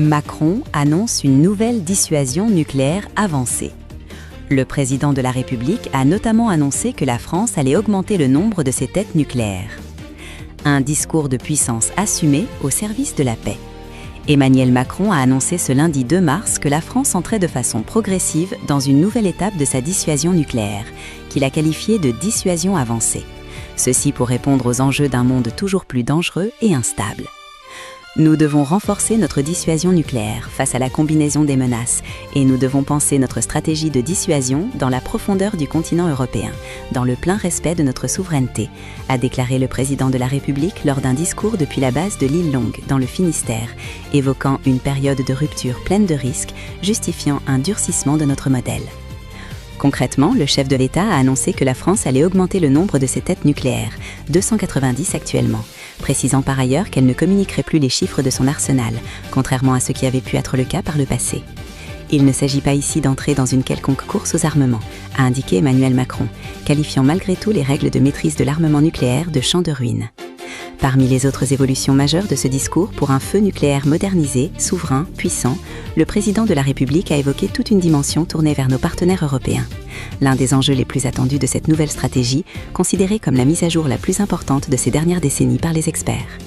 Macron annonce une nouvelle dissuasion nucléaire avancée. Le président de la République a notamment annoncé que la France allait augmenter le nombre de ses têtes nucléaires. Un discours de puissance assumé au service de la paix. Emmanuel Macron a annoncé ce lundi 2 mars que la France entrait de façon progressive dans une nouvelle étape de sa dissuasion nucléaire, qu'il a qualifiée de dissuasion avancée. Ceci pour répondre aux enjeux d'un monde toujours plus dangereux et instable. Nous devons renforcer notre dissuasion nucléaire face à la combinaison des menaces et nous devons penser notre stratégie de dissuasion dans la profondeur du continent européen, dans le plein respect de notre souveraineté, a déclaré le président de la République lors d'un discours depuis la base de l'île Longue, dans le Finistère, évoquant une période de rupture pleine de risques, justifiant un durcissement de notre modèle. Concrètement, le chef de l'État a annoncé que la France allait augmenter le nombre de ses têtes nucléaires, 290 actuellement, précisant par ailleurs qu'elle ne communiquerait plus les chiffres de son arsenal, contrairement à ce qui avait pu être le cas par le passé. Il ne s'agit pas ici d'entrer dans une quelconque course aux armements, a indiqué Emmanuel Macron, qualifiant malgré tout les règles de maîtrise de l'armement nucléaire de champ de ruines. Parmi les autres évolutions majeures de ce discours pour un feu nucléaire modernisé, souverain, puissant, le président de la République a évoqué toute une dimension tournée vers nos partenaires européens. L'un des enjeux les plus attendus de cette nouvelle stratégie, considérée comme la mise à jour la plus importante de ces dernières décennies par les experts.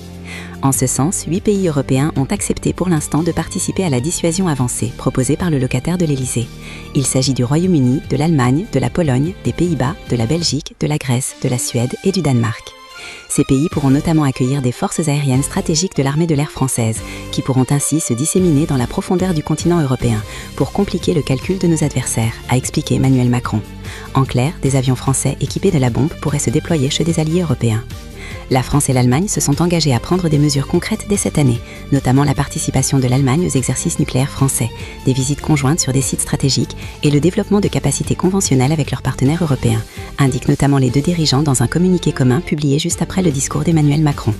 En ce sens, 8 pays européens ont accepté pour l'instant de participer à la dissuasion avancée proposée par le locataire de l'Élysée. Il s'agit du Royaume-Uni, de l'Allemagne, de la Pologne, des Pays-Bas, de la Belgique, de la Grèce, de la Suède et du Danemark. Ces pays pourront notamment accueillir des forces aériennes stratégiques de l'armée de l'air française, qui pourront ainsi se disséminer dans la profondeur du continent européen pour compliquer le calcul de nos adversaires, a expliqué Emmanuel Macron. En clair, des avions français équipés de la bombe pourraient se déployer chez des alliés européens. La France et l'Allemagne se sont engagées à prendre des mesures concrètes dès cette année, notamment la participation de l'Allemagne aux exercices nucléaires français, des visites conjointes sur des sites stratégiques et le développement de capacités conventionnelles avec leurs partenaires européens, indiquent notamment les deux dirigeants dans un communiqué commun publié juste après le discours d'Emmanuel Macron.